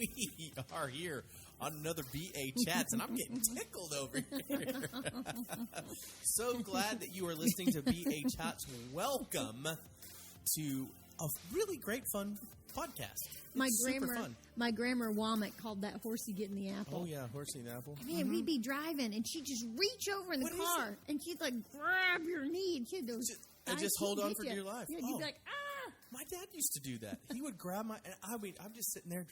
We are here on another BA Chats, and I'm getting tickled over here. So glad that you are listening to BA Chats. Welcome to a really great, fun podcast. My grandma Womack called that horsey getting the apple. Oh, yeah, horsey and apple. Man, we'd be driving, and she'd just reach over in the car, and she'd, like, grab your knee, and she'd just hold on for dear life. Yeah, you'd be like, ah! My dad used to do that. He would grab my, and I'm just sitting there,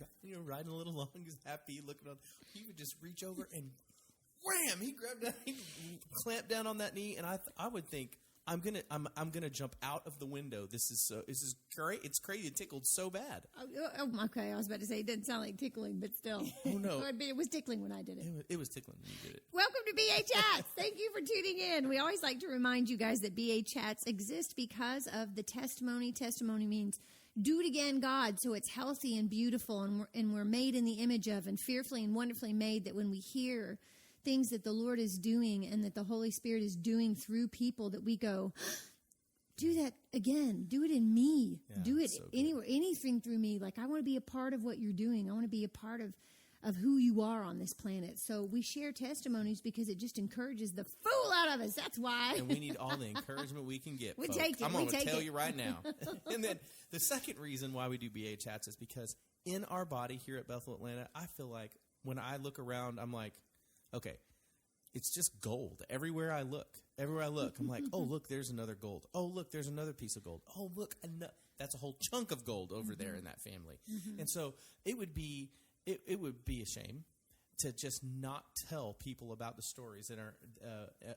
riding a little along, he's happy, looking on. He would just reach over and wham! He grabbed down, he clamped down on that knee, and I would think, I'm gonna jump out of the window. This is great. It's crazy. It tickled so bad. Oh, okay. I was about to say it didn't sound like tickling, but still. Oh no, it was tickling when I did it. It was tickling when you did it. Welcome to BA Chats. Thank you for tuning in. We always like to remind you guys that BA Chats exist because of the testimony. Testimony means do it again, God. So it's healthy and beautiful, and we're made in the image of and fearfully and wonderfully made. That when we hear things that the Lord is doing and that the Holy Spirit is doing through people, that we go, do that again. Do it in me. Yeah, do it so anywhere, anything through me. Like, I want to be a part of what you're doing. I want to be a part of who you are on this planet. So we share testimonies because it just encourages the fool out of us. That's why. And we need all the encouragement we can get. We folks. take it. I'm going to tell you right now. And then the second reason why we do BA Chats is because in our body here at Bethel, Atlanta, I feel like when I look around, I'm like, okay, it's just gold. Everywhere I look, I'm like, oh, look, there's another gold. Oh, look, there's another piece of gold. Oh, look, that's a whole chunk of gold over there in that family. And so it would be a shame to just not tell people about the stories that are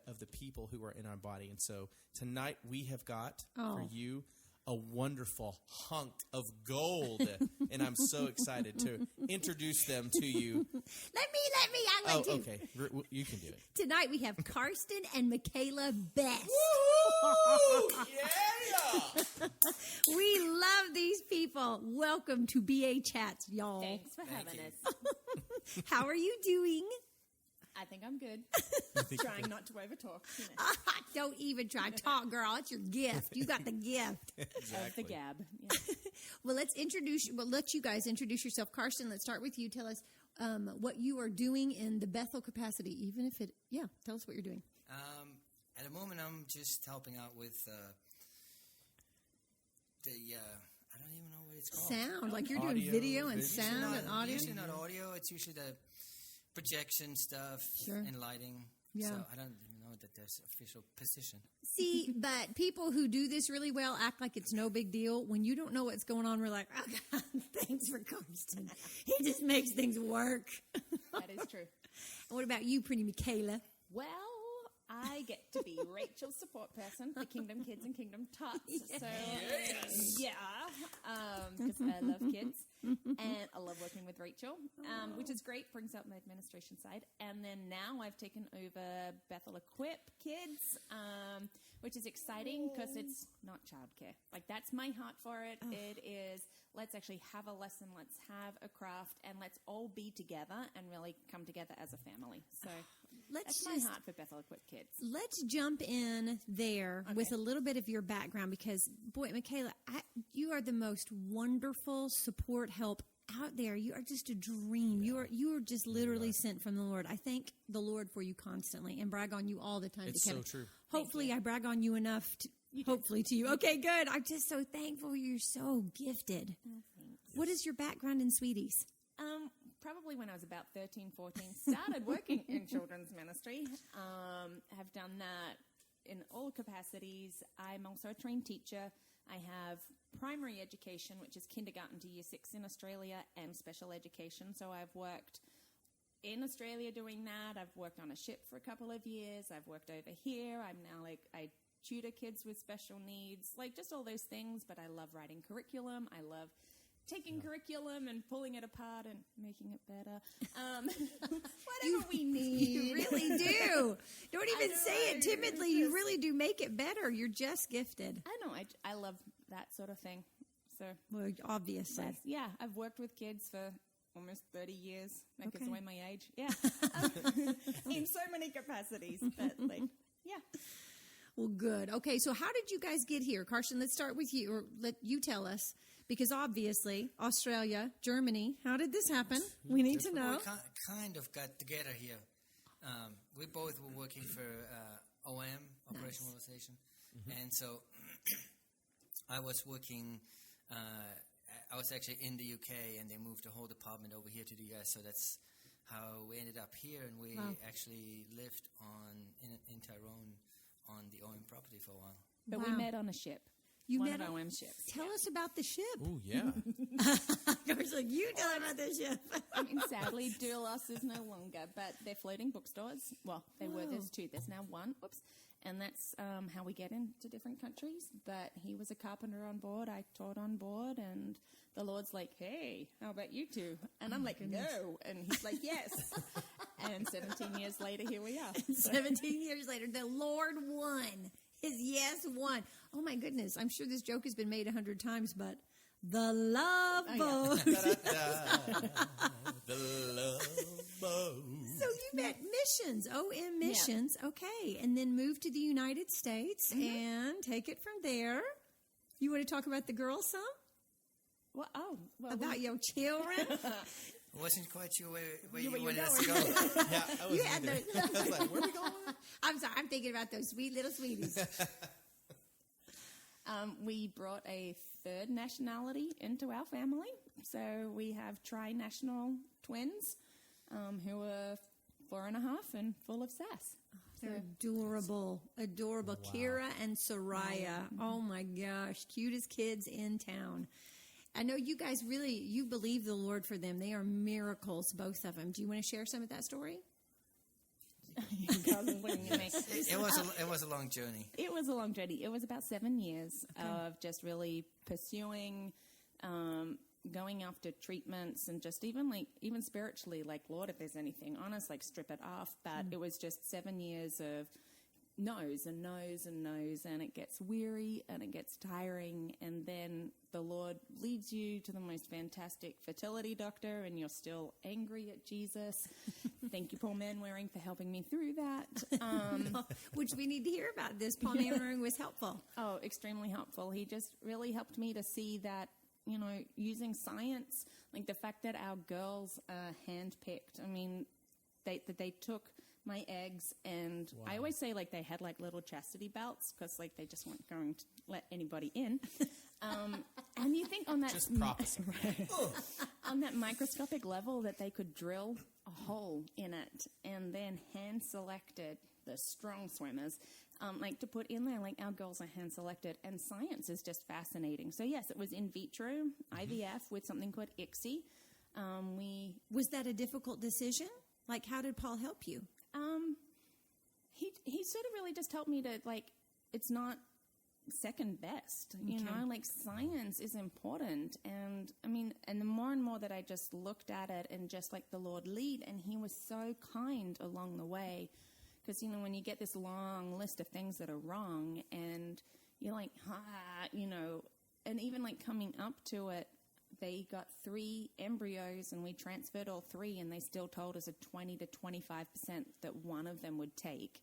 of the people who are in our body. And so tonight we have got for you a wonderful hunk of gold, and I'm so excited to introduce them to you. Let me. I'm going to. Okay. You can do it. Tonight we have Carston and Michayla Best. Woo! Yeah! We love these people. Welcome to BA Chats, y'all. Thanks for having us. How are you doing? I think I'm good. Trying not to overtalk. You know. Don't even try. Talk, girl. It's your gift. You got the gift. Exactly. Of the gab. Yeah. Well, let you guys introduce yourself. Carston, let's start with you. Tell us what you are doing in the Bethel capacity, tell us what you're doing. At the moment, I'm just helping out with I don't even know what it's called. Sound. Like you're Audio, doing video and video. sound and audio? Usually not audio. It's usually the projection stuff and lighting. Yeah. So I don't even know that there's an official position. See, but people who do this really well act like it's no big deal. When you don't know what's going on, we're like, oh, God, thanks for Carston. He just makes things work. That is true. And what about you, pretty Michayla? Well, I get to be Rachel's support person for Kingdom Kids and Kingdom Tots. So, because I love kids and I love working with Rachel, which is great, brings out my administration side. And then now I've taken over Bethel Equip Kids, which is exciting because it's not childcare. Like, that's my heart for it. It is, let's actually have a lesson, let's have a craft, and let's all be together and really come together as a family. So that's my heart for Bethel Equip Kids. Let's jump in there with a little bit of your background because, boy, Michayla, you are the most wonderful support help out there. You are just a dream. Yeah. You are just literally sent from the Lord. I thank the Lord for you constantly and brag on you all the time. It's so true. Hopefully I brag on you enough to hopefully to you. Okay, good. I'm just so thankful you're so gifted. Oh, thanks. What is your background in Sweeties? Probably when I was about 13, 14, started working in children's ministry. Have done that in all capacities. I'm also a trained teacher. I have primary education, which is kindergarten to year 6 in Australia, and special education. So I've worked in Australia doing that. I've worked on a ship for a couple of years. I've worked over here. I'm now I tutor kids with special needs, like just all those things. But I love writing curriculum. I love taking curriculum and pulling it apart and making it better. Whatever we need. You really do. Don't even say it timidly. You really do make it better. You're just gifted. I know. I love that sort of thing. So, well, obviously. Yeah, I've worked with kids for almost 30 years. That gives away my age. Yeah. In so many capacities. But, yeah. Well, good. Okay, so how did you guys get here? Carston, let's start with you, or let you tell us. Because obviously, Australia, Germany, how did this happen? We need to know. We kind of got together here. We both were working for OM, Operation Mobilization. And so I was working, I was actually in the UK, and they moved the whole department over here to the US. So that's how we ended up here. And we actually lived in Tyrone on the OM property for a while. But we met on a ship. One of OM ships. Tell us about the ship. Oh, yeah. I was like, you tell about the ship. I mean, sadly, Doulos is no longer, but they're floating bookstores. Well, they were. There's 2. There's now 1. Whoops. And that's how we get into different countries. But he was a carpenter on board. I taught on board. And the Lord's like, hey, how about you 2? And I'm like, no. And he's like, yes. And 17 years later, here we are. 17 years later, the Lord won. His yes won. Oh, my goodness. I'm sure this joke has been made 100 times, but the love boat. The love boat. So you met missions, OM missions. Yeah. Okay. And then moved to the United States and take it from there. You want to talk about the girls some? Well, about your children? I wasn't quite sure where you wanted us to go. Yeah, I was like, where are we going? I'm sorry. I'm thinking about those sweet little sweeties. We brought a 3rd nationality into our family. So we have tri-national twins who are 4.5 and full of sass. They're adorable. Wow. Kira and Soraya. Oh, my gosh. Cutest kids in town. I know you guys you believe the Lord for them. They are miracles, both of them. Do you want to share some of that story? It was a long journey. It was a long journey. It was about 7 years of just really pursuing, going after treatments, and just even spiritually, like, Lord, if there's anything on us, like, strip it off. But it was just 7 years of no's and no's and no's, and it gets weary and it gets tiring, and then the Lord leads you to the most fantastic fertility doctor, and you're still angry at Jesus. Thank you, Paul Manwaring, for helping me through that. Which we need to hear about this. Paul Manwaring was helpful. Oh, extremely helpful. He just really helped me to see that, using science, like the fact that our girls are handpicked. I mean, they took my eggs, and I always say, like, they had like little chastity belts because, like, they just weren't going to let anybody in. And you think on that just prophecy. On that microscopic level that they could drill a hole in it and then hand selected the strong swimmers, like, to put in there. Like, our girls are hand selected, and science is just fascinating. So yes, it was in vitro IVF with something called ICSI. Was that a difficult decision? Like, how did Paul help you? He sort of really just helped me to, like, it's not second best, like, science is important. And I mean, and the more and more that I just looked at it and just like the Lord lead, and he was so kind along the way. Because, when you get this long list of things that are wrong, and you're like, and even like coming up to it, they got 3 embryos, and we transferred all 3, and they still told us a 20 to 25% that one of them would take.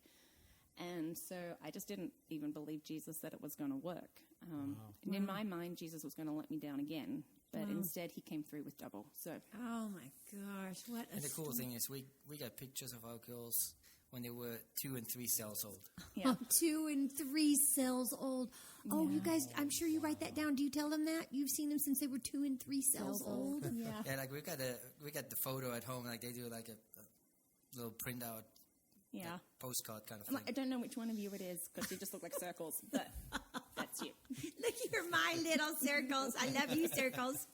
And so I just didn't even believe Jesus that it was going to work. And in my mind, Jesus was going to let me down again, but instead he came through with double. So, oh my gosh, what! And the cool thing is, we got pictures of our girls when they were 2 and 3 cells old. Yeah. 2 and 3 cells old. Oh, you guys, I'm sure you write that down. Do you tell them that? You've seen them since they were 2 and 3 cells old? Yeah. Yeah, like, we got the photo at home. Like, they do like a little printout. Yeah. Like, postcard kind of thing. I don't know which one of you it is, because you just look like circles, but that's you. Look, you're my little circles. I love you, circles.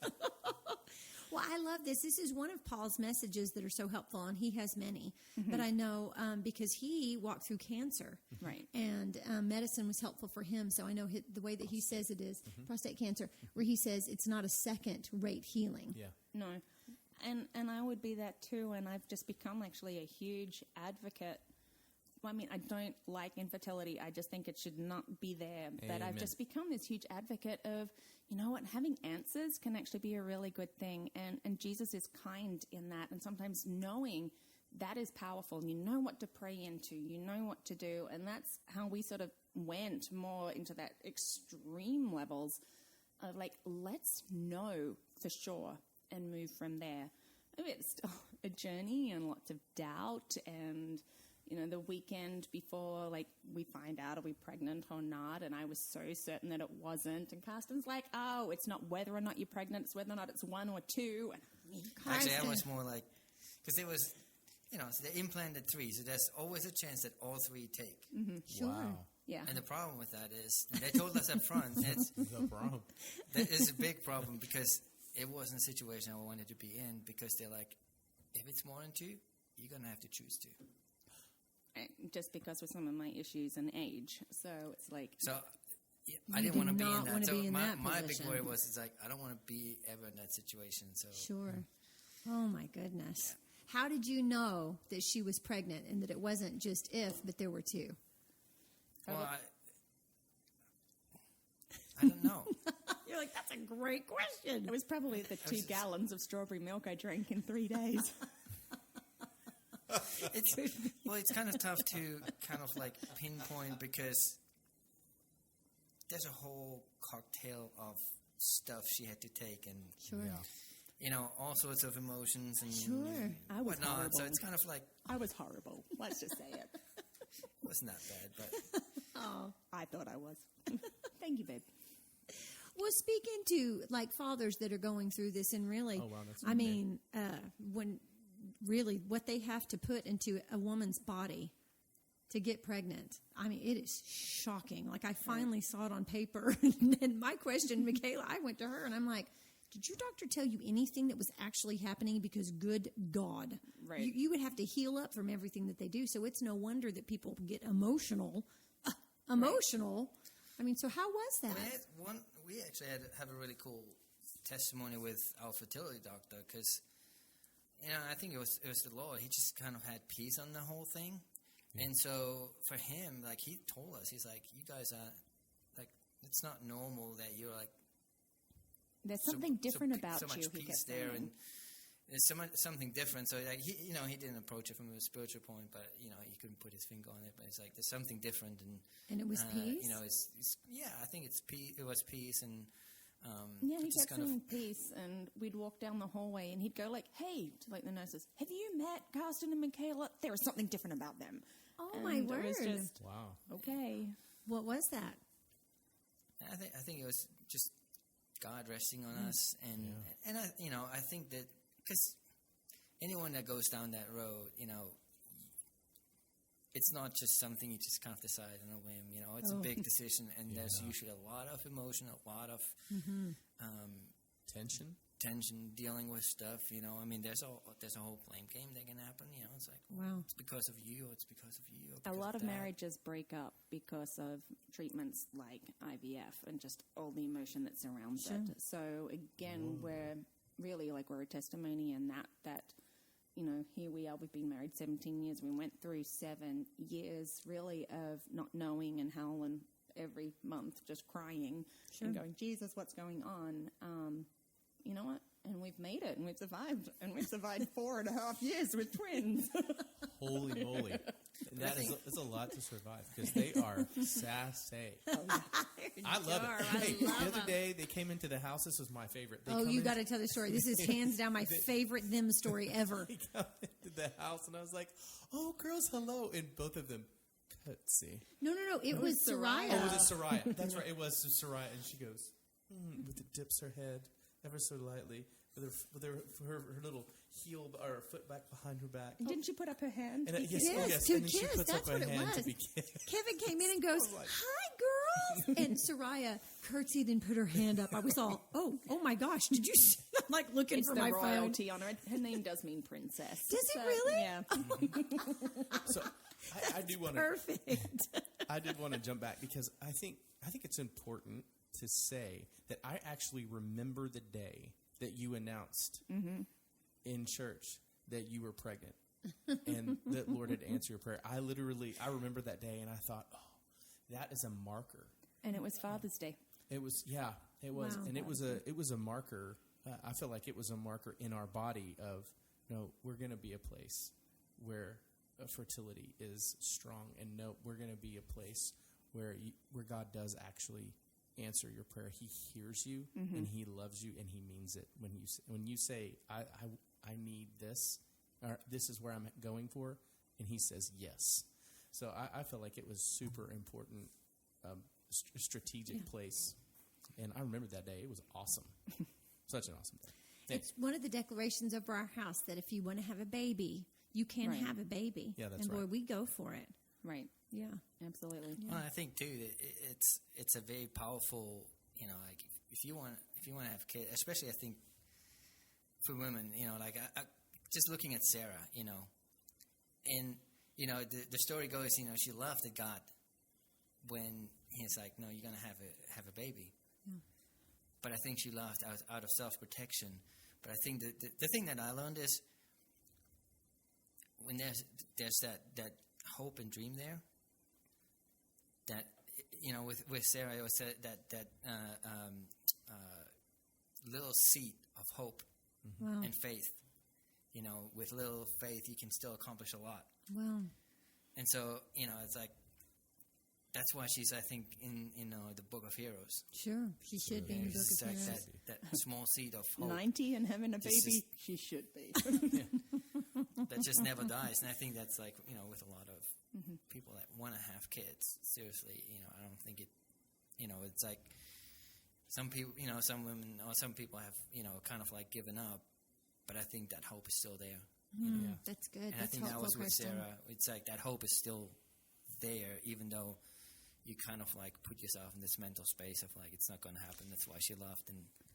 Well, I love this. This is one of Paul's messages that are so helpful, and he has many. But I know because he walked through cancer. Right. And medicine was helpful for him. So I know the way that he says it is prostate cancer, where he says it's not a second-rate healing. Yeah. No. And I would be that too, and I've just become actually a huge advocate. Well, I mean, I don't like infertility. I just think it should not be there. Amen. But I've just become this huge advocate of, having answers can actually be a really good thing. And Jesus is kind in that. And sometimes knowing that is powerful. You know what to pray into. You know what to do. And that's how we sort of went more into that extreme levels like, let's know for sure and move from there. I mean, it's still a journey and lots of doubt. And, you know, the weekend before, like, we find out are we pregnant or not, and I was so certain that it wasn't. And Carston's like, oh, it's not whether or not you're pregnant, it's whether or not it's 1 or 2. Actually, I was more like, because it was, you know, so they implanted 3, so there's always a chance that all 3 take. Sure. Wow. Yeah. And the problem with that is, and they told us up front, it's The problem. that is a big problem because it wasn't a situation I wanted to be in, because they're like, if it's more than 2, you're going to have to choose 2. Just because with some of my issues and age. So it's like... So yeah, I You didn't want to did be in not that. wanna So be in that my big position. worry was, it's like, I don't want to be ever in that situation. So Sure. Oh, my goodness. How did you know that she was pregnant and that it wasn't just if, but there were 2? Well, I don't know. You're like, that's a great question. It was probably the 2 gallons of strawberry milk I drank in 3 days. It's kind of tough to kind of like pinpoint, because there's a whole cocktail of stuff she had to take, and Sure. Yeah. you know, all sorts of emotions and Sure. I was whatnot. horrible. So it's kind of like, I was horrible. Let's just say it. it wasn't that bad, but Oh. I thought I was. Thank you, babe. Well, speaking to like fathers that are going through this, and really, Oh, wow, that's I okay. mean, when really what they have to put into a woman's body to get pregnant, I mean, it is shocking. Like, I finally saw it on paper, and my question, Michayla, I went to her and I'm like, did your doctor tell you anything that was actually happening? Because good God, Right. you would have to heal up from everything that they do. So it's no wonder that people get emotional. I mean, so how was that? we actually have a really cool testimony with our fertility doctor, because you know, I think it was the Lord. He just kind of had peace on the whole thing. And so for him, like, he told us, he's like, you guys are, like, it's not normal that you're like, There's something different about so you. much He peace kept there, saying. and there's something different. So like, he, you know, he didn't approach it from a spiritual point, but you know, he couldn't put his finger on it. But it's like there's something different, And it was peace? You know, it's yeah, I think it's peace. It was peace, and Yeah, he just kept saying peace, and we'd walk down the hallway, and he'd go like, "Hey," to like the nurses, "Have you met Carston and Michayla? There is something different about them." Oh, And my It word. was just Wow. okay. What was that? I think it was just God resting on us, and I, you know, I think that because anyone that goes down that road, you know, it's not just something you just kind of decide on a whim. You know, it's a big decision, and there's usually a lot of emotion, a lot of tension, dealing with stuff. You know, I mean, there's a whole blame game that can happen. You know, it's like, Wow. it's because of you, or it's because of you. Or A because lot of that. marriages break up because of treatments like IVF and just all the emotion that surrounds it. So again, we're really like we're a testimony in that you know, here we are. We've been married 17 years. We went through 7 years really of not knowing and howling every month, just crying and going, Jesus, what's going on? You know what? And we've made it, and we've survived, and we've survived 4.5 years with twins. Holy moly. And that is a lot to survive, because they are sassy. I love it. Hey, the other day they came into the house. This was my favorite. They come You in- got to tell the story. This is hands down my favorite them story ever. They come into the house, and I was like, "Oh, girls, hello!" And both of them, Cutsy. No. It was Soraya. Oh, was it Soraya? That's right. It was Soraya, and she goes, with it dips her head ever so lightly, with her little heel or foot back behind her back. Didn't she put up her hand? And Yes, and to then she kiss. puts That's up her what it hand was. to be kissed. Kevin came in and goes, I was like- "Hi, girls," and Soraya curtsied and put her hand up. I was all, "Oh my gosh! Did you?" See? I'm like looking It's for the my phone. royalty on her. Her name does mean princess. Does it really? Yeah. So I do want to. Perfect. I did want to jump back, because I think it's important to say that I actually remember the day that you announced in church that you were pregnant and that Lord had answered your prayer. I remember that day, and I thought, oh, that is a marker. And it was Father's Day. It was, it was, Wow. and it was a marker. I feel like it was a marker in our body of, no, we're going to be a place where fertility is strong, and no, we're going to be a place where God does actually answer your prayer. He hears you, and He loves you, and He means it. When you say, I need this, or this is where I'm going for, and He says yes. So I feel like it was super important, strategic place. And I remember that day. It was awesome. Such an awesome day. Yeah. It's one of the declarations over our house that if you want to have a baby, you can have a baby. Yeah, that's and boy, right. we go for it. Right. Yeah. Absolutely. Yeah. Well, I think too that it's a very powerful, like if you want to have kids, especially I think for women, like I just looking at Sarah, and the story goes, she laughed at God when He's like, no, you're gonna have a baby. Yeah. But I think she laughed out of self-protection. But I think the thing that I learned is when there's that hope and dream there, that with Sarah, I always said that little seed of hope Wow. and faith. With little faith, you can still accomplish a lot. Wow. And so, it's like that's why she's, I think, in the Book of Heroes. Sure. She should be in the book It's of like Heroes. that small seed of hope 90 and having a Just- baby, she should be. that just never dies. And I think that's like, with a lot of people that want to have kids, seriously, I don't think it, it's like some people, some women or some people have, kind of like given up, but I think that hope is still there. Mm, That's good. And That's I think that helpful, was with Carston. Sarah. It's like that hope is still there, even though you kind of like put yourself in this mental space of like it's not going to happen. That's why she left,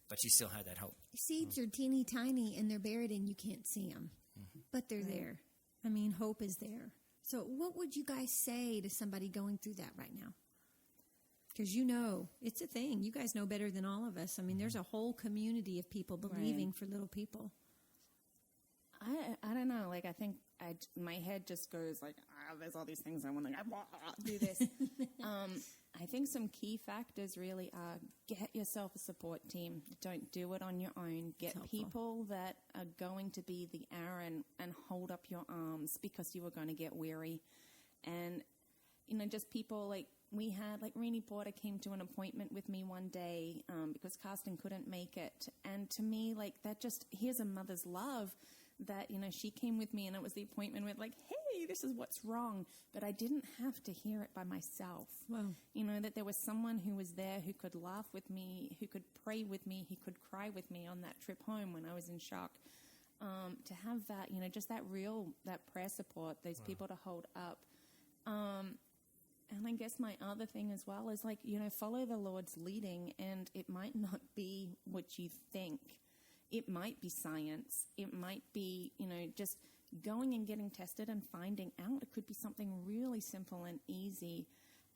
but she still had that hope. Seeds are teeny tiny and they're buried and you can't see them, but they're there. I mean, hope is there. So what would you guys say to somebody going through that right now? Because it's a thing. You guys know better than all of us. I mean, there's a whole community of people believing for little people. I don't know. Like, I think my head just goes like, there's all these things I want to do this. I think some key factors really are get yourself a support team. Don't do it on your own. Get people that are going to be the Aaron and hold up your arms because you are going to get weary. And, just people like we had, like Renee Porter came to an appointment with me one day because Carston couldn't make it. And to me, like that just, here's a mother's love. That, she came with me and it was the appointment with like, hey, this is what's wrong. But I didn't have to hear it by myself. Wow. That there was someone who was there who could laugh with me, who could pray with me, who could cry with me on that trip home when I was in shock. To have that, just that prayer support, those people to hold up. And I guess my other thing as well is like, follow the Lord's leading, and it might not be what you think. It might be science. It might be, just going and getting tested and finding out. It could be something really simple and easy.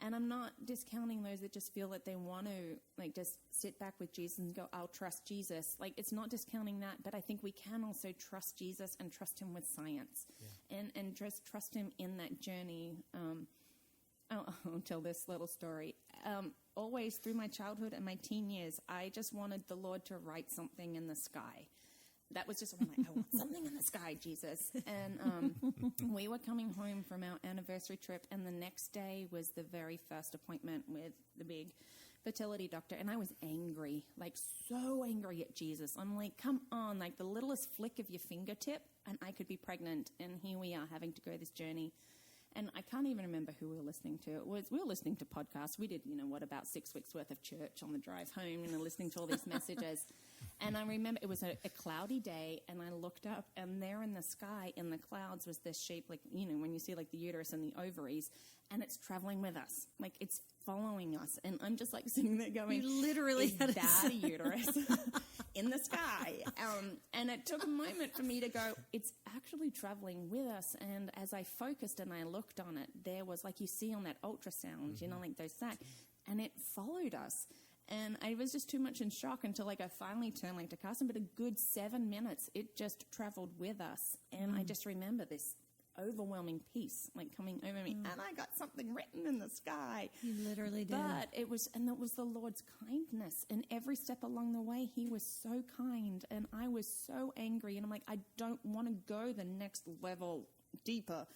And I'm not discounting those that just feel that they want to, like, just sit back with Jesus and go, I'll trust Jesus. Like, it's not discounting that, but I think we can also trust Jesus and trust Him with science. Yeah. And just trust Him in that journey. I'll tell this little story. Always through my childhood and my teen years, I just wanted the Lord to write something in the sky. That was just, I'm like, I want something in the sky, Jesus. And we were coming home from our anniversary trip, and the next day was the very first appointment with the big fertility doctor. And I was angry, like so angry at Jesus. I'm like, come on, like the littlest flick of your fingertip, and I could be pregnant. And here we are having to go this journey. And I can't even remember who we were listening to. We were listening to podcasts. We did, about 6 weeks worth of church on the drive home, listening to all these messages. And I remember it was a cloudy day, and I looked up, and there in the sky, in the clouds, was this shape, like, when you see like the uterus and the ovaries, and it's traveling with us. Like, it's following us. And I'm just like sitting there going, You literally is had that a uterus in the sky? And it took a moment for me to go, it's actually traveling with us. And as I focused and I looked on it, there was, like you see on that ultrasound, like those sacs, and it followed us. And I was just too much in shock until like I finally turned like to Carston, but a good 7 minutes, it just traveled with us. And I just remember this overwhelming peace like coming over me, and I got something written in the sky. You literally did. But it was the Lord's kindness, and every step along the way, He was so kind, and I was so angry, and I'm like, I don't want to go the next level deeper.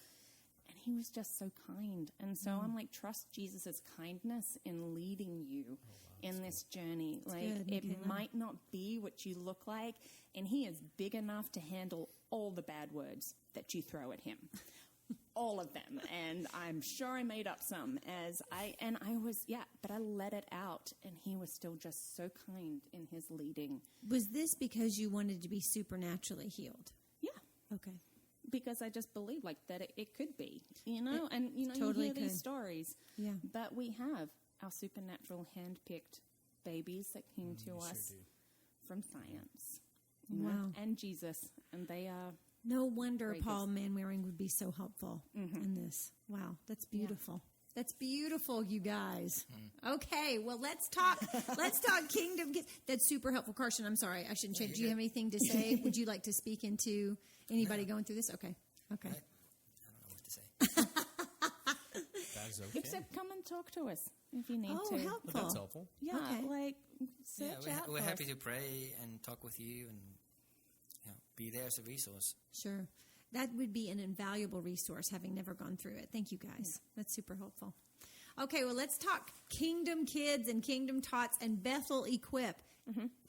And he was just so kind. And so I'm like, trust Jesus' kindness in leading you in this journey. That's like, good, it Michayla. might not be what you look like, and he is big enough to handle all the bad words that you throw at him. All of them. And I'm sure I made up some but I let it out, and he was still just so kind in his leading. Was this because you wanted to be supernaturally healed? Yeah. Okay. Because I just believe like that it could be, you know, and you know, totally you hear these could. stories. Yeah. But we have our supernatural hand-picked babies that came to us from science. You know, Wow. and Jesus, and they are. No wonder Great Paul gifts. Manwaring would be so helpful in this. Wow, that's beautiful. That's beautiful, you guys. Okay, well, let's talk Kingdom Kids. That's super helpful. Carston, I'm sorry, I shouldn't change. Do you have anything to say? Would you like to speak into anybody going through this? Okay. I don't know what to say. That's okay. Except come and talk to us if you need to. But helpful. that's helpful. Yeah, Okay. like search out we're for happy us. to pray and talk with you and be there as a resource. Sure. That would be an invaluable resource, having never gone through it. Thank you, guys. That's super helpful. Okay, well, let's talk Kingdom Kids and Kingdom Tots and Bethel Equip.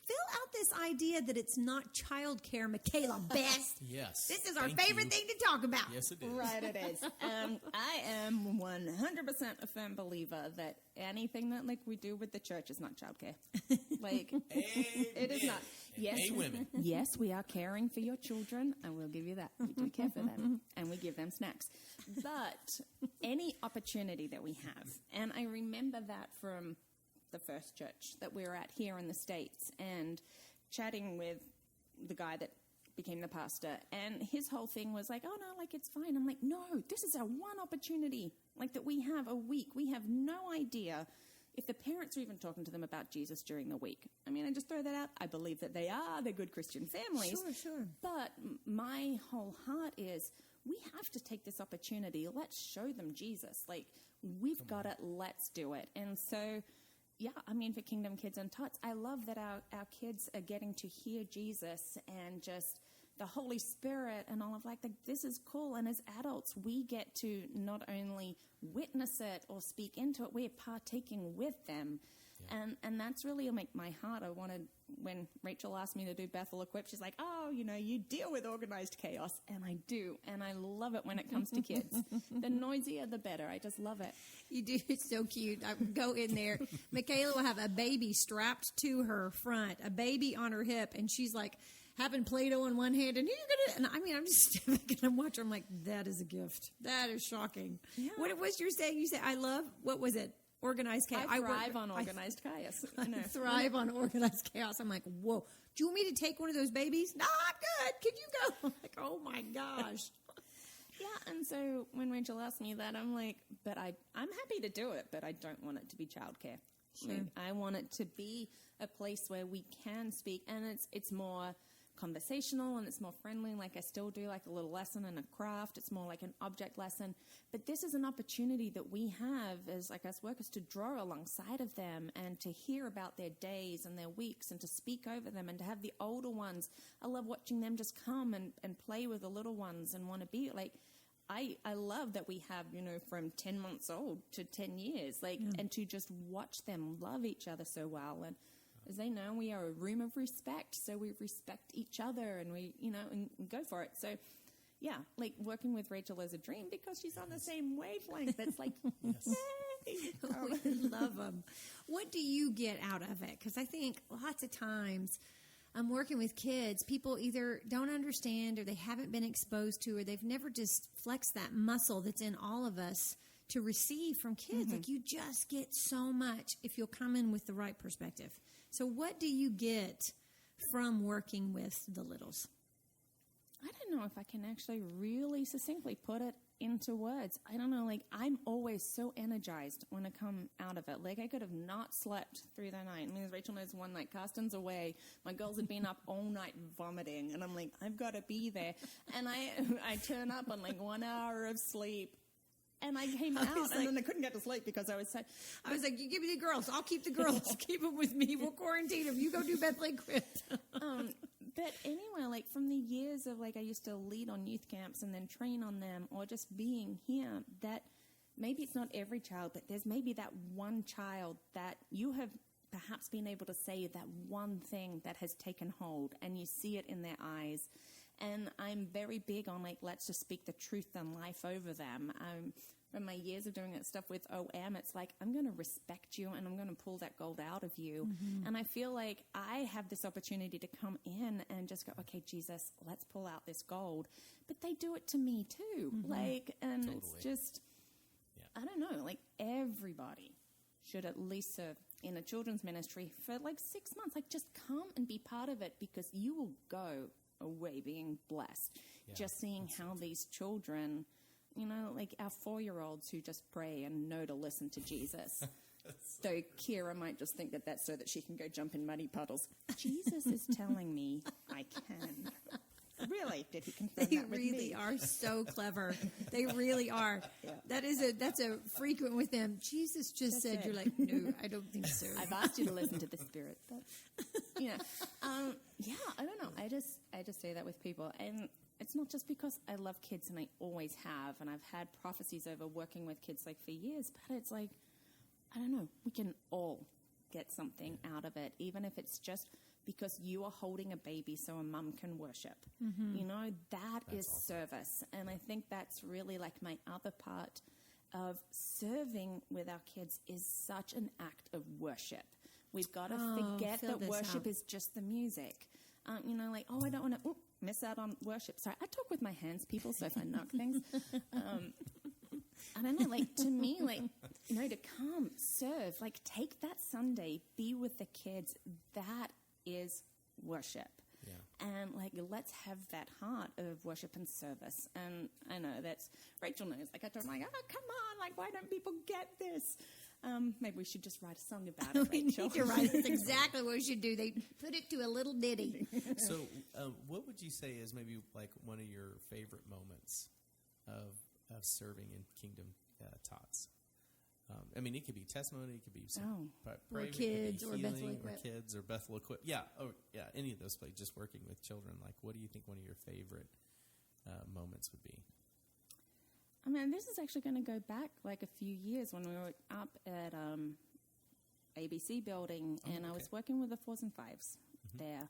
Fill out this idea that it's not childcare, Michayla Best. Yes. This is our Thank favorite you. thing to talk about. Yes, it is. Right, it is. I am 100% a firm believer that anything that like we do with the church is not childcare. Like, it is not. Yes, Amen. yes, we are caring for your children. I will give you that. We do care for them, and we give them snacks. But any opportunity that we have, and I remember that from the first church that we were at here in the States, and chatting with the guy that became the pastor, and his whole thing was like, oh no, like it's fine. I'm like, no, this is our one opportunity, like that we have a week. We have no idea if the parents are even talking to them about Jesus during the week. I mean, I just throw that out. I believe that they are. They're good Christian families. Sure. But my whole heart is we have to take this opportunity. Let's show them Jesus. Like, we've got it. Let's do it. And so, yeah, I mean, for Kingdom Kids and Tots, I love that our kids are getting to hear Jesus and just the Holy Spirit and all of like, this is cool. And as adults, we get to not only witness it or speak into it, we're partaking with them. Yeah. And that's really like my heart. I wanted, when Rachel asked me to do Bethel Equip, she's like, oh, you know, you deal with organized chaos. And I do. And I love it when it comes to kids. The noisier, the better. I just love it. You do. It's so cute. I would go in there. Michayla will have a baby strapped to her front, a baby on her hip, and she's like having Play-Doh in one hand, and I mean, I'm just gonna watch her. I'm like, that is a gift. That is shocking. Yeah. What was you saying? You said, I love, what was it? Organized chaos. I thrive on organized chaos. I thrive on organized chaos. I'm like, whoa. Do you want me to take one of those babies? No, I'm good. Can you go? I'm like, oh my gosh. Yeah, and so when Rachel asked me that, I'm like, but I'm happy to do it, but I don't want it to be childcare. Sure. Like, I want it to be a place where we can speak, and it's more conversational and it's more friendly. Like, I still do like a little lesson and a craft. It's more like an object lesson. But this is an opportunity that we have as like us workers to draw alongside of them and to hear about their days and their weeks and to speak over them and to have the older ones. I love watching them just come and play with the little ones and want to be like, I love that we have, you know, from 10 months old to 10 years, like, and to just watch them love each other so well. And as they know, we are a room of respect, so we respect each other and we, you know, and go for it. So, yeah, like working with Rachel is a dream because she's on the same wavelength. That's like, We love them. What do you get out of it? Because I think lots of times I'm working with kids, people either don't understand or they haven't been exposed to or they've never just flexed that muscle that's in all of us to receive from kids. Like, you just get so much if you'll come in with the right perspective. So what do you get from working with the littles? I don't know if I can actually really succinctly put it into words. I don't know, like, I'm always so energized when I come out of it. Like, I could have not slept through the night. I mean, as Rachel knows, one night, Carston's away. My girls had been up all night vomiting, and I'm like, I've got to be there. And I turn up on, like, 1 hour of sleep. And I came out, and then I couldn't get to sleep because I was so... I was like, you give me the girls. I'll keep the girls. Keep them with me. We'll quarantine them. You go do Bethel Equip. But anyway, like from the years of like I used to lead on youth camps and then train on them, or just being here, that maybe it's not every child, but there's maybe that one child that you have perhaps been able to say that one thing that has taken hold, and you see it in their eyes. And I'm very big on like, let's just speak the truth and life over them. From my years of doing that stuff with OM, it's like, I'm going to respect you and I'm going to pull that gold out of you. And I feel like I have this opportunity to come in and just go, okay, Jesus, let's pull out this gold. But they do it to me too. Like, and it's just, I don't know, like everybody should at least serve in a children's ministry for like 6 months. Like just come and be part of it, because you will go away being blessed. Just seeing how these children, you know, like our 4-year-olds who just pray and know to listen to Jesus. Though Kira might just think that that's so that she can go jump in muddy puddles. Jesus is telling me I can. Really? Did he confirm They that with really me? are so clever. They really are. That's a frequent with them. Jesus just That's said, it. you're like, no, I don't think so. I've asked you to listen to the Spirit, but yeah, I don't know. I just say that with people, and it's not just because I love kids and I always have, and I've had prophecies over working with kids like for years. But it's like, I don't know. We can all get something out of it, even if it's just because you are holding a baby so a mum can worship. You know, that's awesome. Service. And I think that's really like my other part of serving with our kids is such an act of worship. We've got to forget that worship is just the music. You know, like, I don't want to miss out on worship. Sorry, I talk with my hands, people, so if I knock things. I don't know, like, to me, like, you know, to come, serve, like, take that Sunday, be with the kids, that is worship. And like, let's have that heart of worship and service. And I know that's, Rachel knows, like I told her, like, come on, like, why don't people get this? Maybe we should just write a song about it, We Rachel. need to write. That's exactly what we should do. They put it to a little ditty. So what would you say is maybe like one of your favorite moments of serving in Kingdom Tots? I mean, it could be testimony, it could be Or kids, or Bethel or Equip. kids, or Bethel Equip. Any of those places. Just working with children. Like, what do you think one of your favorite moments would be? I mean, this is actually going to go back like a few years when we were up at ABC building, and I was working with the 4s and 5s there.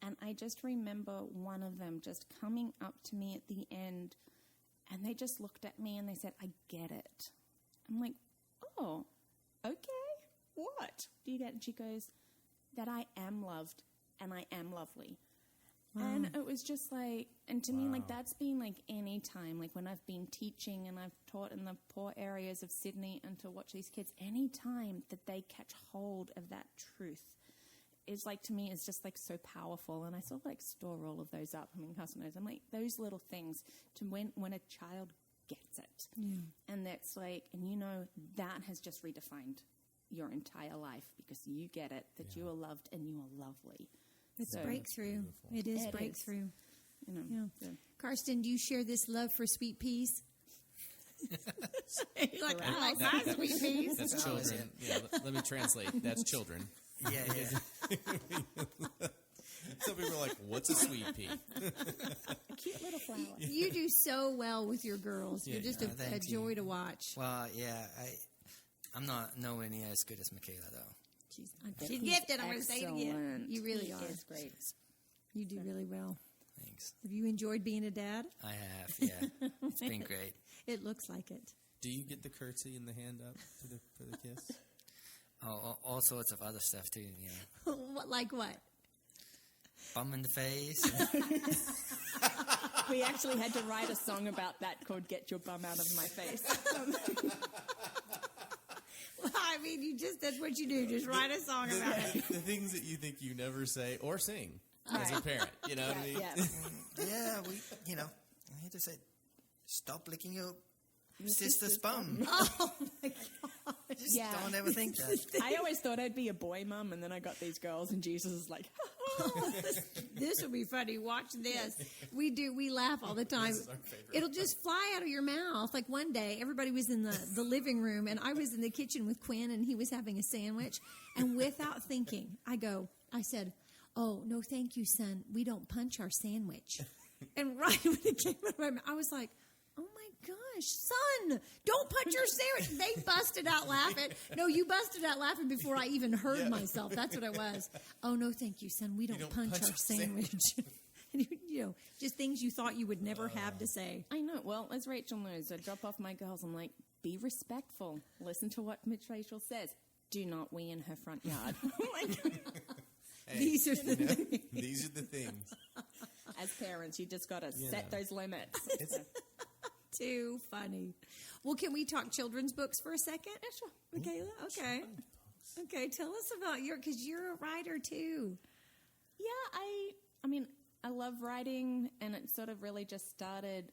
And I just remember one of them just coming up to me at the end, and they just looked at me and they said, I get it. I'm like, oh, okay, what do you get? And she goes, that I am loved and I am lovely. Wow. And it was just like, and to me, like, that's been like any time, like when I've been teaching and I've taught in the poor areas of Sydney, and to watch these kids, any time that they catch hold of that truth is like, to me, is just like so powerful. And I sort of like store all of those up. I mean, Carston knows, I'm like, those little things to when a child gets it. And that's like, and you know, that has just redefined your entire life, because you get it, that you are loved and you are lovely. It's breakthrough. It is breakthrough. You know, Carston, do you share this love for sweet peas? You're like, I like my sweet peas. That's children. Yeah, let me translate. That's children. Yeah. Some people are like, what's a sweet pea? a cute little flower. You do so well with your girls. You're just a joy to watch. Well, yeah, I'm not nowhere near as good as Michayla, though. She's gifted. I'm going to say it again. You really are. It's great. You do really well. Thanks. Have you enjoyed being a dad? I have, yeah. It's been great. It looks like it. Do you get the curtsy and the hand up for the kiss? Oh, all sorts of other stuff, too, you know. Like what? Bum in the face. We actually had to write a song about that called Get Your Bum Out of My Face. Well, I mean, that's what you do. Just write a song about it. The things that you think you never say or sing as a parent. You know what I mean? Yeah. Yeah, I had to say, stop licking your sister's bum. Oh, my God. Just don't ever think that. I always thought I'd be a boy mum, and then I got these girls, and Jesus is like, This will be funny. Watch this. We laugh all the time. This is our favorite. It'll just fly out of your mouth. Like one day, everybody was in the living room, and I was in the kitchen with Quinn, and he was having a sandwich. And without thinking, I said, oh, no, thank you, son. We don't punch our sandwich. And right when it came out of my mouth, I was like, oh my gosh, son, don't punch your sandwich. They busted out laughing. No, you busted out laughing before I even heard myself. That's what it was. Oh, no, thank you, son. We don't punch our sandwich. And, just things you thought you would never have to say. I know. Well, as Rachel knows, I drop off my girls. I'm like, be respectful. Listen to what Rachel says. Do not wee in her front yard. Hey, These are the things. These are the things. As parents, you just got to set those limits. Too funny. Well, can we talk children's books for a second? Yeah, sure. Michayla? Okay. Okay, tell us about because you're a writer too. Yeah, I mean, I love writing, and it sort of really just started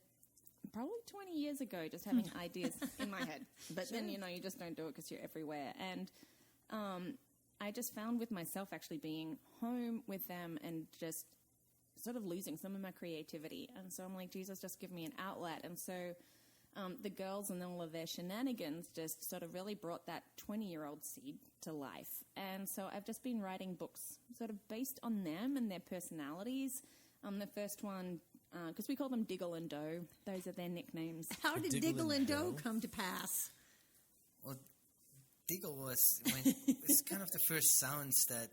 probably 20 years ago, just having ideas in my head. But then, you just don't do it because you're everywhere. And I just found with myself actually being home with them and just sort of losing some of my creativity. And so I'm like, Jesus, just give me an outlet. And so the girls and all of their shenanigans just sort of really brought that 20-year-old seed to life. And so I've just been writing books sort of based on them and their personalities. The first one, because we call them Diggle and Doe. Those are their nicknames. How did Diggle and Doe come to pass? Well, Diggle was it's kind of the first sounds that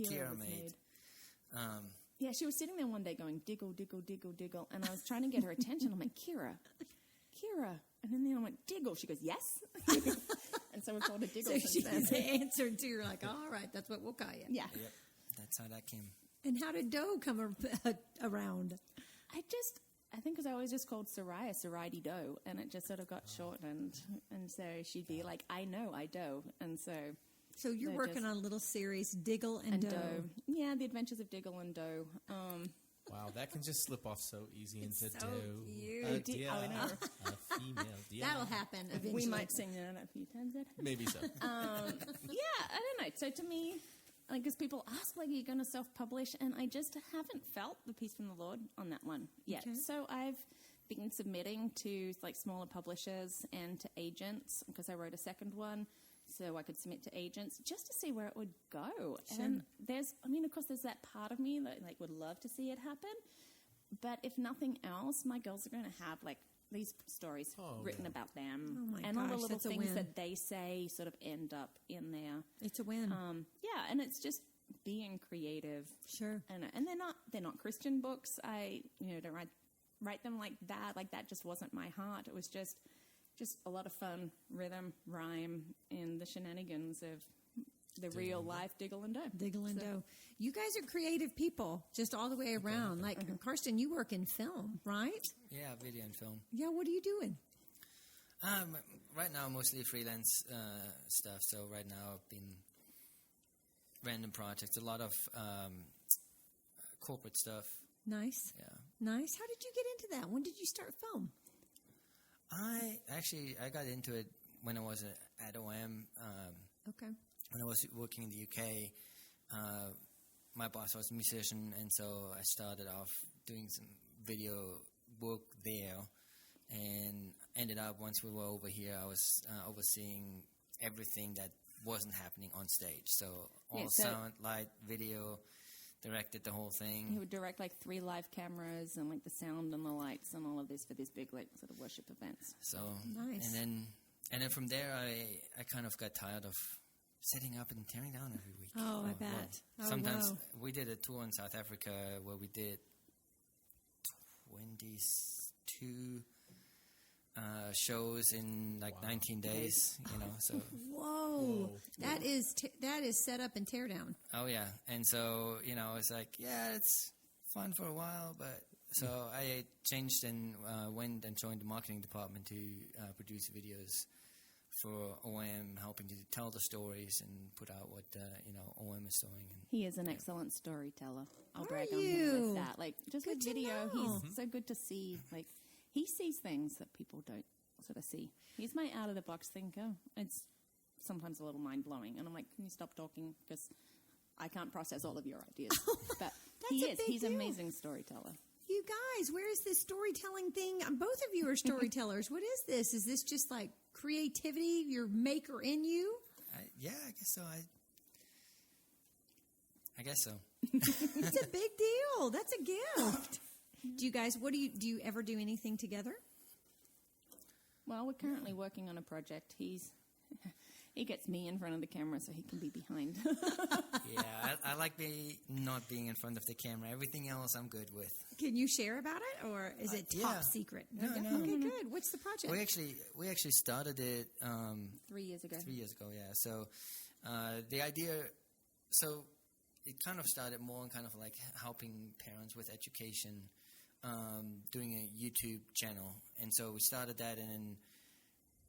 Kira made. Yeah, she was sitting there one day going, diggle, diggle, diggle, diggle. And I was trying to get her attention. I'm like, Kira. And then I went, diggle. She goes, yes. And so we called her Diggle. So she answered to you, like, all right, that's what we'll call you. Yeah. Yep, that's how that came. And how did Doe come around? I think because I always just called Sarai Doe. And it just sort of got shortened. And so she'd be like, I know, I Doe. And so... So you're working on a little series, Diggle and Doe. Yeah, The Adventures of Diggle and Doe. Wow, that can just slip off so easy into so Doe. cute. I know. A female deer. That'll happen eventually. We might sing that a few times. Maybe so. Yeah, I don't know. So to me, because people ask, like, are you going to self-publish? And I just haven't felt the peace from the Lord on that one yet. Okay. So I've been submitting to, like, smaller publishers and to agents because I wrote a second one. So I could submit to agents just to see where it would go. Sure. And of course, there's that part of me that like would love to see it happen. But if nothing else, my girls are going to have like these stories written about them. Oh my and all the gosh, little that's a things win. that they say sort of end up in there. It's a win. Yeah, and it's just being creative. Sure. And they're not Christian books. I don't write them like that. Like that just wasn't my heart. It was just a lot of fun, rhythm, rhyme, and the shenanigans of the real life Diggle and Doe. Diggle and Doe. You guys are creative people, just all the way around. Like, Carston, you work in film, right? Yeah, video and film. Yeah, what are you doing? Right now, mostly freelance stuff. So right now, I've been random projects, a lot of corporate stuff. Nice. Yeah. Nice. How did you get into that? When did you start film? I got into it when I was at OM. Okay. When I was working in the UK, my boss was a musician, and so I started off doing some video work there, and ended up once we were over here, I was overseeing everything that wasn't happening on stage. So all sound, light, video. Directed the whole thing. He would direct like 3 live cameras and like the sound and the lights and all of this for these big like sort of worship events. So nice. And then from there, I kind of got tired of setting up and tearing down every week. Oh, I bet. Sometimes we did a tour in South Africa where we did 22 shows in like 19 days, so. Whoa. That is set up and tear down. Oh yeah. And so, it's like, yeah, it's fun for a while, but so I changed and went and joined the marketing department to produce videos for OM, helping to tell the stories and put out what, OM is doing. He is an excellent storyteller. I'll Are brag on him you? with that. Like, just Good with to video, know. he's so good to see. Like, he sees things that people don't sort of see. He's my out-of-the-box thinker. It's sometimes a little mind-blowing. And I'm like, can you stop talking? Because I can't process all of your ideas. But he is. He's an amazing storyteller. You guys, where is this storytelling thing? Both of you are storytellers. What is this? Is this just like creativity, your maker in you? Yeah, I guess so. I guess so. It's a big deal. That's a gift. Do you guys, do you ever do anything together? Well, we're currently working on a project. He gets me in front of the camera so he can be behind. Yeah, I like not being in front of the camera. Everything else I'm good with. Can you share about it, or is it top secret? No. Okay, good. What's the project? We actually started it 3 years ago. 3 years ago, yeah. So the idea, so it kind of started more on kind of like helping parents with education, doing a YouTube channel, and so we started that, and then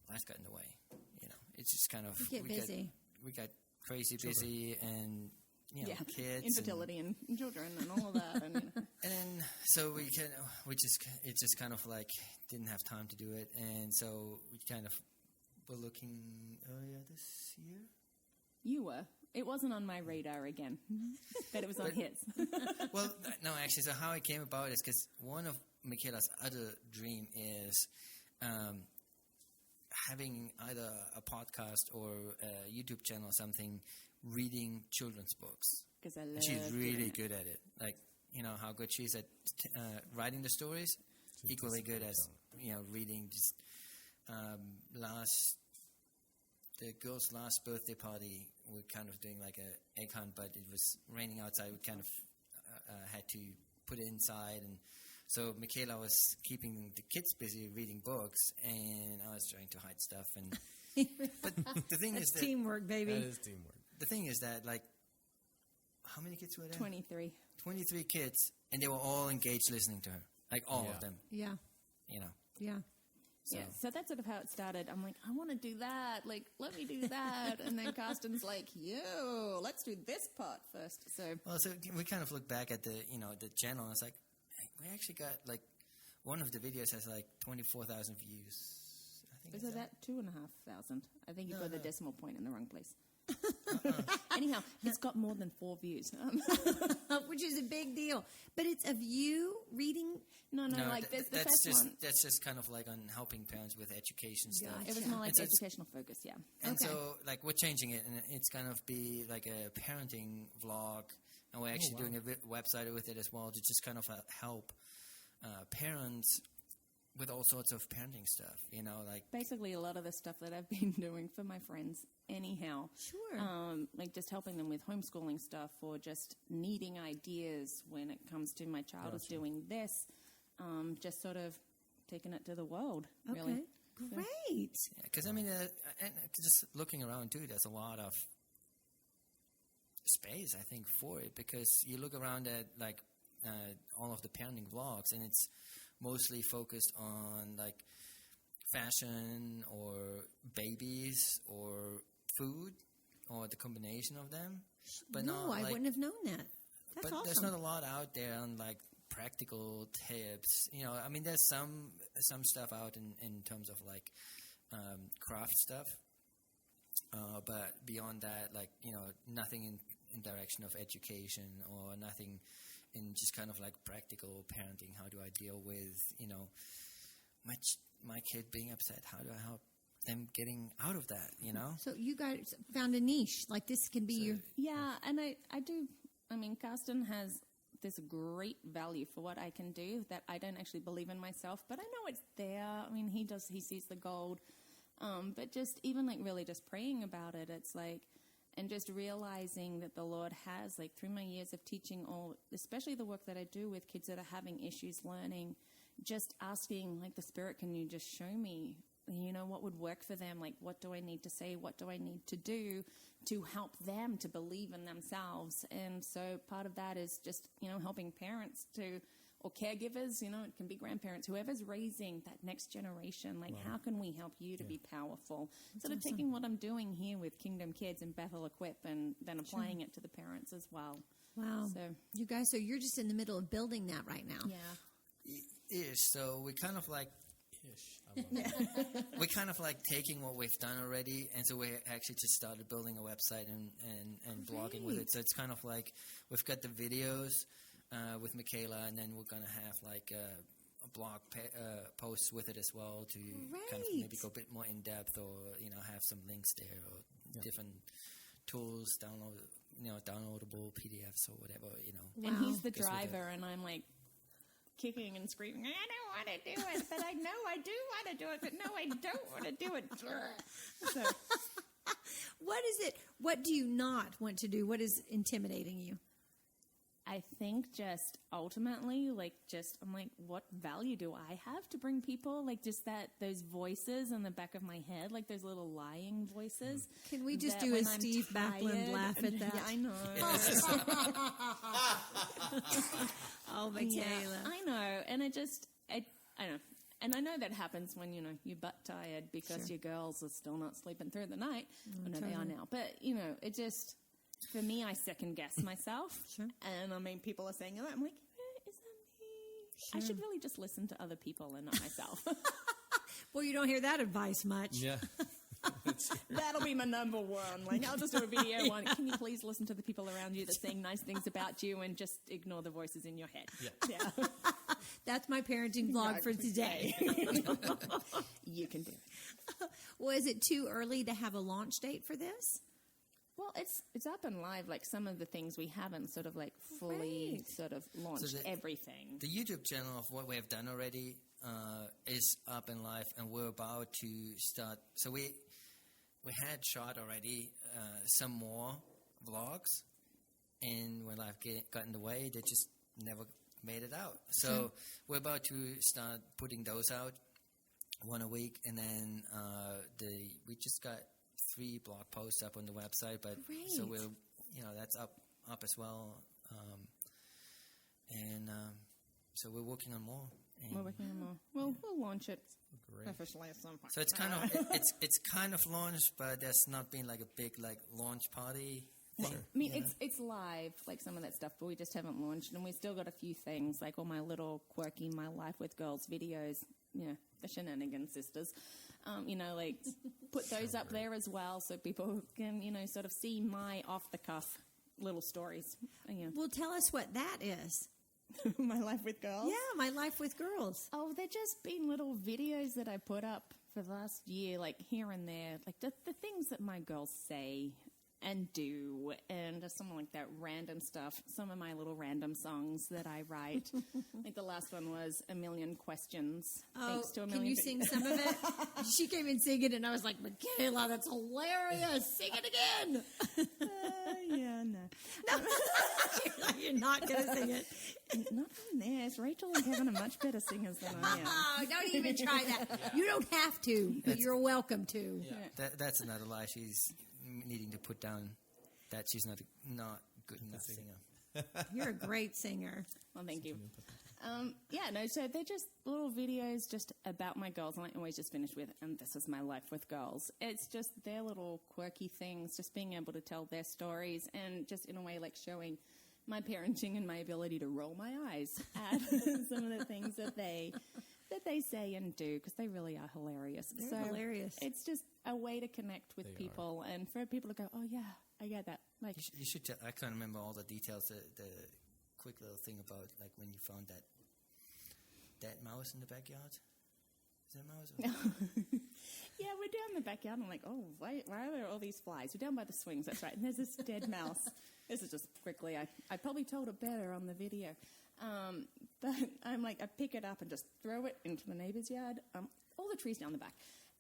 life got in the way. You know, it's just kind of we get busy. We got crazy busy, and kids, infertility, and children, and all of that, and and then so it just kind of like didn't have time to do it, and so we kind of were looking this year. You were. It wasn't on my radar again, but it was on his. Well, no, actually, so how it came about is because one of Michayla's other dream is having either a podcast or a YouTube channel or something, reading children's books. Because I love She's really good at it. Like, you know, how good she is at writing the stories, equally good as, reading. Just the girl's last birthday party, we're kind of doing like a egg hunt, but it was raining outside. We kind of had to put it inside, and so Michayla was keeping the kids busy reading books, and I was trying to hide stuff. And but the thing is that teamwork, baby. That is teamwork. The thing is that, like, how many kids were there? 23. 23 kids, and they were all engaged listening to her, like all of them. Yeah. You know. Yeah. So. Yeah, so that's sort of how it started. I'm like, I want to do that. Like, let me do that. And then Carston's like, let's do this part first. So we kind of look back at the channel, and it's like, we actually got, like, one of the videos has, like, 24,000 views. I think. Is that 2,500? I think you put the decimal point in the wrong place. Anyhow, it's got more than 4 views. Which is a big deal. But it's of you reading? No, like there's the first one. That's just kind of like on helping parents with education stuff. It was more like educational focus, yeah. And so, like, we're changing it, and it's kind of be like a parenting vlog, and we're actually doing a website with it as well to just kind of help parents with all sorts of parenting stuff, like... Basically, a lot of the stuff that I've been doing for my friends anyhow. Sure. Like just helping them with homeschooling stuff, or just needing ideas when it comes to my child is doing this. Just sort of taking it to the world, really. Okay, great. Because, and just looking around, too, there's a lot of space, I think, for it. Because you look around at, like, all of the parenting vlogs, and it's mostly focused on, like, fashion or babies or food or the combination of them. But no, I wouldn't have known that. That's awesome. There's not a lot out there on, like, practical tips. There's some stuff out in terms of, like, craft stuff. But beyond that, like, nothing in direction of education, or nothing in just kind of like practical parenting. How do I deal with, my kid being upset? How do I help them getting out of that, So you guys found a niche. Like, this can be your... Yeah, and I do. Carston has this great value for what I can do that I don't actually believe in myself, but I know it's there. He sees the gold. But just even like really just praying about it, it's like, and just realizing that the Lord has, like, through my years of teaching especially the work that I do with kids that are having issues learning, just asking, like, the Spirit, can you just show me, what would work for them? Like, what do I need to say? What do I need to do to help them to believe in themselves? And so part of that is just, helping parents or caregivers, it can be grandparents, whoever's raising that next generation. Like, how can we help you to be powerful? That's sort of taking what I'm doing here with Kingdom Kids and Bethel Equip, and then applying it to the parents as well. Wow. So you guys, so you're just in the middle of building that right now. Yeah. Ish. So we kind of like... We're kind of like taking what we've done already, and so we actually just started building a website and blogging with it. So it's kind of like we've got the videos with Michayla, and then we're going to have like a blog posts with it as well to kind of maybe go a bit more in depth, or have some links there, or different tools, downloadable PDFs or whatever, Wow. And he's the Guess what driver, and I'm like kicking and screaming, I don't want to do it, but I know I do want to do it, but no, I don't want to do it. So, What do you not want to do? What is intimidating you? I think just ultimately, I'm like, what value do I have to bring people? Like, just those voices in the back of my head, like those little lying voices. Can we just that do a when I'm Steve Backlund tired- laugh at that? Yeah, I know. Oh, Michayla. I know. And I know. And I know that happens when, you're butt tired because your girls are still not sleeping through the night. I know they are now. But, it just, for me, I second guess myself. Sure. And I mean, people are saying that. I'm like, is that me? Sure. I should really just listen to other people and not myself. Well, you don't hear that advice much. Yeah. That'll be my number one. Like, I'll just do a video one. Can you please listen to the people around you that saying nice things about you and just ignore the voices in your head? Yeah. That's my parenting vlog for today. You can do it. Well, is it too early to have a launch date for this? Well, it's up and live. Like, some of the things we haven't sort of like fully Great. sort of launched So everything. The YouTube channel of what we have done already is up and live, and we're about to start. So we had shot already some more vlogs, and when life got in the way, they just never made it out. So we're about to start putting those out one a week, and then we just got 3 blog posts up on the website, but Great. so we'll that's up as well, and so we're working on more. And We're working on more. We'll launch it Great. officially at some point. so it's kind of it's kind of launched, but there's not been like a big launch party thing. I mean, it's live, like some of that stuff, but we just haven't launched, and we still got a few things, like all my little quirky My Life with Girls videos, the Shenanigan Sisters, like put those up there as well so people can, sort of see my off-the-cuff little stories. Well, tell us what that is. My Life with Girls? Yeah, My Life with Girls. Oh, they're just been little videos that I put up for the last year, like here and there, like the things that my girls say and do, and just some like that random stuff. Some of my little random songs that I write. Like the last one was A Million Questions. Thanks to a Can million you sing some of it? She came in singing, and I was like, Michayla, that's hilarious. Sing it again. Yeah, no. You're not going to sing it. Not on this. Rachel and Kevin are much better singers than I am. Oh, don't even try that. You don't have to, but you're welcome to. Yeah. That's another lie. She's needing to put down that she's not good enough singer. You're a great singer. Well, thank you. So they're just little videos just about my girls, and I always just finish with, and this is my life with girls. It's just their little quirky things, just being able to tell their stories, and just in a way like showing my parenting and my ability to roll my eyes at some of the things that they say and do, because they really are hilarious. They're hilarious. It's just a way to connect with people, and for people to go, oh yeah, I get that. Like, You should tell, I can't remember all the details. The quick little thing about like when you found that dead mouse in the backyard. Is that a mouse? yeah, we're down in the backyard. And I'm like, oh, why are there all these flies? We're down by the swings, that's right. And there's this dead mouse. This is just quickly. I probably told it better on the video. But I'm like, I pick it up and just throw it into the neighbor's yard. All the trees down the back.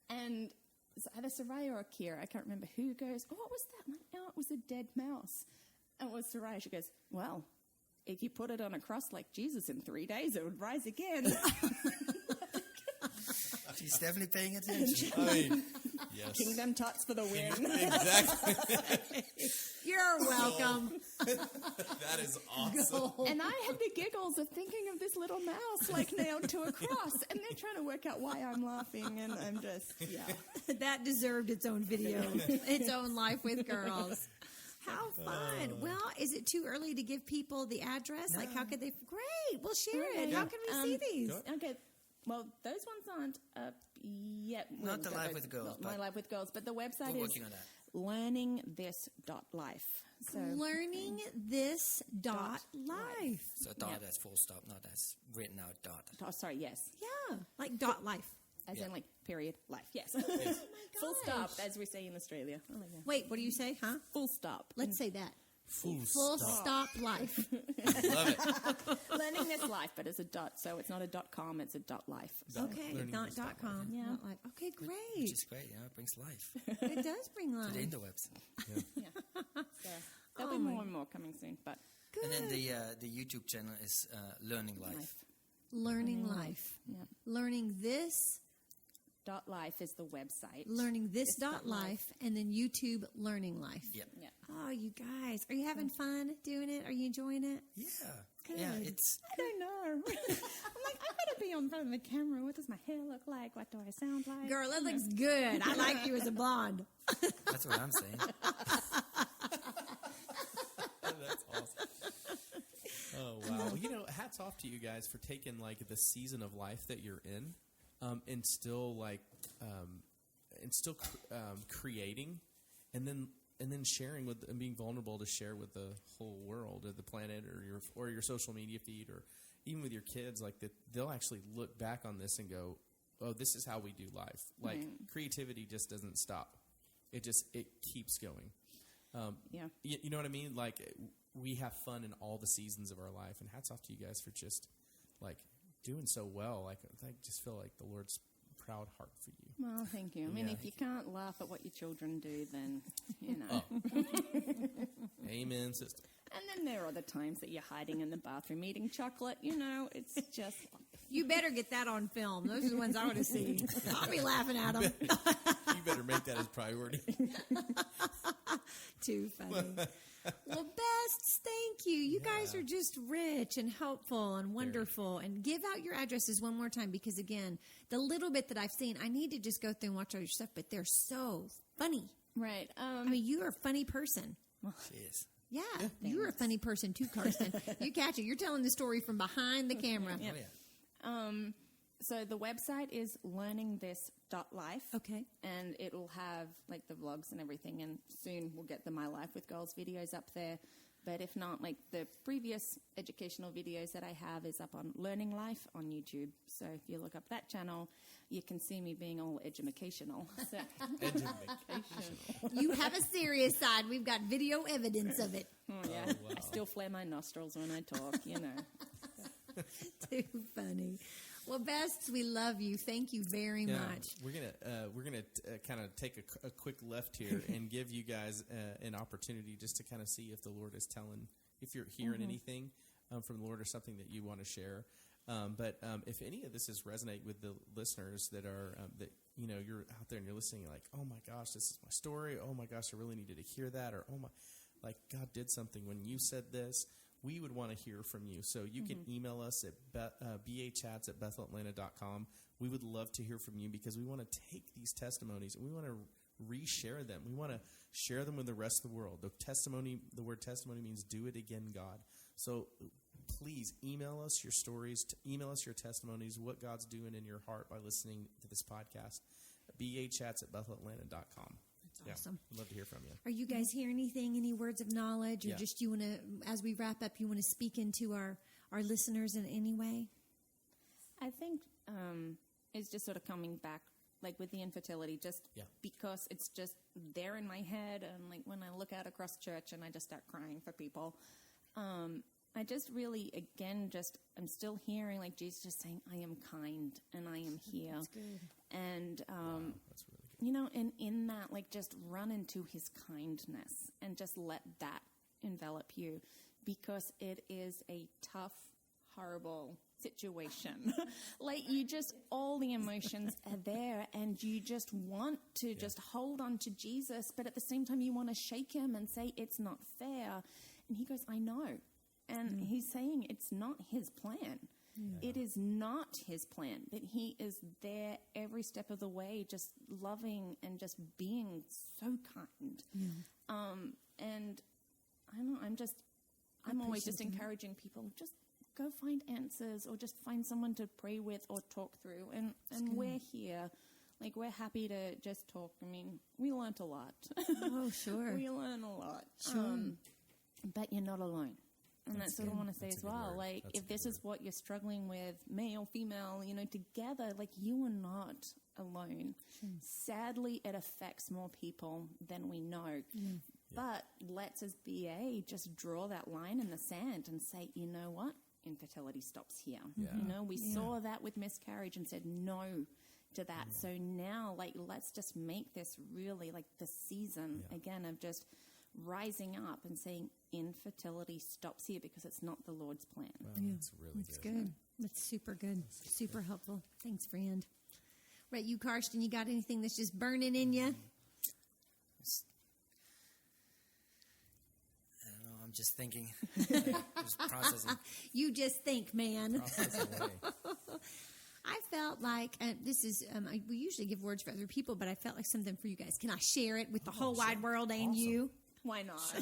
And it's either Soraya or Kira, I can't remember who, goes, oh, what was that? I'm like, no, it was a dead mouse. And it was Soraya. She goes, well, if you put it on a cross like Jesus in 3 days, it would rise again. She's definitely paying attention. I mean, yes. Kingdom tots for the win. Exactly. You're welcome. That is awesome. And I had the giggles of thinking of this little mouse like nailed to a cross, and they're trying to work out why I'm laughing, and I'm just, That deserved its own video, its own Life with Girls. How fun. Well, is it too early to give people the address? No. Like, how could they? Great. We'll share it. Yeah. How can we see these? Okay. Well, those ones aren't up yet. Not the Life with Girls, My but Life with Girls, but the website we're is working on that. learningthis.life. So Learning this dot life. So dot as full stop, not as written out dot. oh, sorry, yes. Yeah, like dot life. As Yeah. in like period life. Yes. Oh Full stop, as we say in Australia. Oh, yeah. Wait, what do you say? Huh? Full stop. Let's say that. Full stop life. Love it. Learning this life, but it's a dot, so it's not a .com, it's a .life. Okay, Learning not this dot .com. Yeah. Not life. Okay, Which great. is great. It brings life It does bring to life. the interwebs. Yeah. So there'll be Oh more and more coming soon, but Good. And then the YouTube channel is Learning Life. Learning life. Yeah. Learning this. .life is the website. Learning this This dot dot life. life, and then YouTube Learning Life. Yep. Yeah. Oh, you guys, are you having fun doing it? Are you enjoying it? Yeah. Good. Yeah. It's I don't know. I'm like, I better be on front of the camera. What does my hair look like? What do I sound like? Girl, that looks good. I like you as a blonde. that's what I'm saying. That's awesome. Oh wow! Well, hats off to you guys for taking like the season of life that you're in, and still creating, and then sharing with and being vulnerable to share with the whole world or the planet or your social media feed or even with your kids. Like that, they'll actually look back on this and go, "Oh, this is how we do life." Like creativity just doesn't stop; it keeps going. Yeah. You know what I mean? Like we have fun in all the seasons of our life, and hats off to you guys for just like doing so well. Like I just feel like the Lord's proud heart for you. Well, thank you. I mean, Yeah. if you can't laugh at what your children do, then, you know. Amen, sister. And then there are the times that you're hiding in the bathroom eating chocolate. It's just... You better get that on film. Those are the ones I want to see. I'll be laughing at them. You better make that as priority. Too funny. Well, bests, thank you. You guys are just rich and helpful and wonderful. And give out your addresses one more time because, again, the little bit that I've seen, I need to just go through and watch all your stuff, but they're so funny. Right. I mean, you're a funny person. She is. Yeah, you're a funny person too, Carston. You catch it. You're telling the story from behind the camera. Oh yeah. So the website is learningthis.life. Okay. And it'll have like the vlogs and everything. And soon we'll get the My Life with Girls videos up there. But if not, like the previous educational videos that I have is up on Learning Life on YouTube. So if you look up that channel, you can see me being all educational. So. You have a serious side. We've got video evidence of it. Oh, yeah. Oh, wow. I still flare my nostrils when I talk. Too funny. Well, bests, we love you. Thank you very much. We're gonna kind of take a quick left here and give you guys an opportunity just to kind of see if the Lord is telling, if you're hearing anything from the Lord or something that you want to share. But if any of this is resonate with the listeners that are that you're out there and you're listening, like, oh my gosh, this is my story. Oh my gosh, I really needed to hear that. Or like God did something when you said this. We would want to hear from you. So you can email us at bachats@bethelatlanta.com. We would love to hear from you because we want to take these testimonies and we want to reshare them. We want to share them with the rest of the world. The word testimony means do it again, God. So please email us your stories, email us your testimonies, what God's doing in your heart by listening to this podcast. bachats@bethelatlanta.com. Awesome. I'd love to hear from you. Are you guys hearing anything, any words of knowledge, or Yeah. just you want to, as we wrap up, you want to speak into our listeners in any way? I think it's just sort of coming back, like with the infertility, just because it's just there in my head. And like when I look out across church and I just start crying for people, I just really, again, I'm still hearing like Jesus just saying, I am kind and I am here. That's good. And, That's really good. and in that, like just run into his kindness and just let that envelop you because it is a tough, horrible situation. Like you just, all the emotions are there and you just want to just hold on to Jesus, but at the same time you want to shake him and say, it's not fair. And he goes, I know. And he's saying it's not his plan. Yeah. It is not his plan, but he is there every step of the way, just loving and just being so kind. Yeah. And I don't know, I'm always just encouraging people, just go find answers or just find someone to pray with or talk through. And we're here. Like, we're happy to just talk. I mean, we learned a lot. Oh, sure. We learn a lot. Sure. But you're not alone. And that's what I want to say as well. Word. Like, That's if this is what you're struggling with, male, female, together, like, you are not alone. Sadly, it affects more people than we know. But let's, as BA, just draw that line in the sand and say, you know what? Infertility stops here. Yeah. You know, we saw that with miscarriage and said no to that. So now, like, let's just make this really like the season again of just rising up and saying infertility stops here because it's not the Lord's plan. Wow, that's really That's good. That's super good. Super helpful. Thanks, friend. Right, you, Carston, you got anything that's just burning in you? I don't know. I'm just thinking. Just processing. You just think, man. Process away. I felt like, this is, we usually give words for other people, but I felt like something for you guys. Can I share it with the whole wide world and you? Why not? I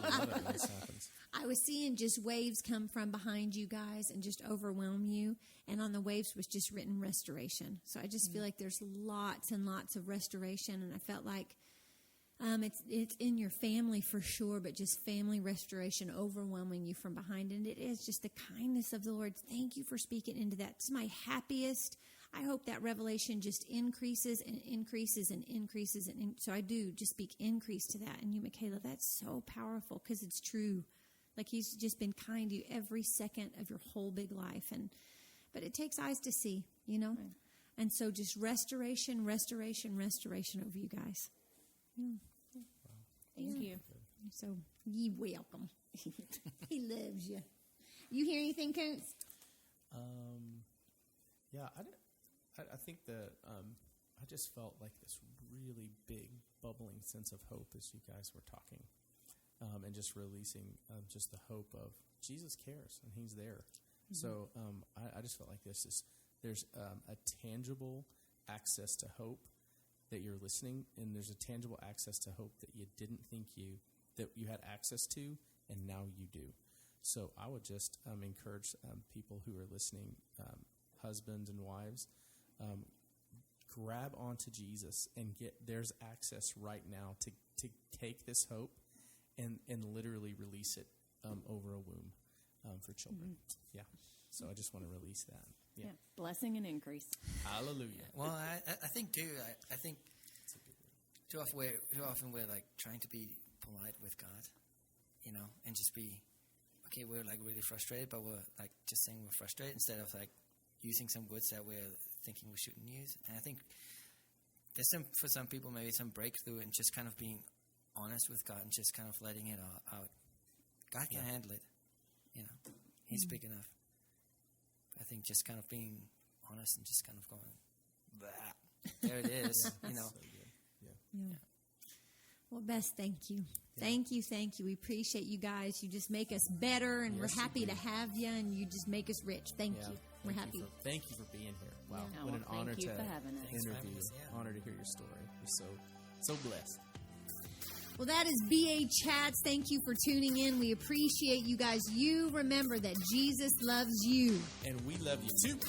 love it when this happens. I was seeing just waves come from behind you guys and just overwhelm you. And on the waves was just written restoration. So I just feel like there's lots and lots of restoration. And I felt like it's in your family for sure, but just family restoration overwhelming you from behind. And it is just the kindness of the Lord. Thank you for speaking into that. It's my happiest. I hope that revelation just increases and increases and increases. So I do just speak increase to that. And you, Michayla, that's so powerful because it's true. Like he's just been kind to you every second of your whole big life. But it takes eyes to see, you know? Right. And so just restoration, restoration, restoration over you guys. Yeah. Thank you. So ye welcome. He loves you. You hear anything, Coons? Yeah, I think that I just felt like this really big bubbling sense of hope as you guys were talking, and just releasing just the hope of Jesus cares and He's there. Mm-hmm. So I just felt like there's a tangible access to hope that you're listening, and there's a tangible access to hope that you didn't think that you had access to, and now you do. So I would just encourage people who are listening, husbands and wives, grab onto Jesus and there's access right now to take this hope and literally release it over a womb for children. Mm-hmm. Yeah. So I just want to release that. Yeah. Blessing and increase. Hallelujah. Well, I think too. I think too often we're like trying to be polite with God, you know, and just be okay. We're like really frustrated, but we're like just saying we're frustrated instead of like using some words that we're thinking we shouldn't use. And I think there's for some people maybe some breakthrough in just kind of being honest with God and just kind of letting it out. God can handle it, you know. He's big enough. I think just kind of being honest and just kind of going, bah, there it is, you know. So good. Yeah. Well, Bess, thank you. Yeah. Thank you. We appreciate you guys. You just make us better, and we're happy to have you, and you just make us rich. Thank you. We're happy. Thank you for being here. Wow. What an honor to interview. Honor to hear your story. We're so blessed. Well, that is BA Chats. Thank you for tuning in. We appreciate you guys. You remember that Jesus loves you. And we love you too.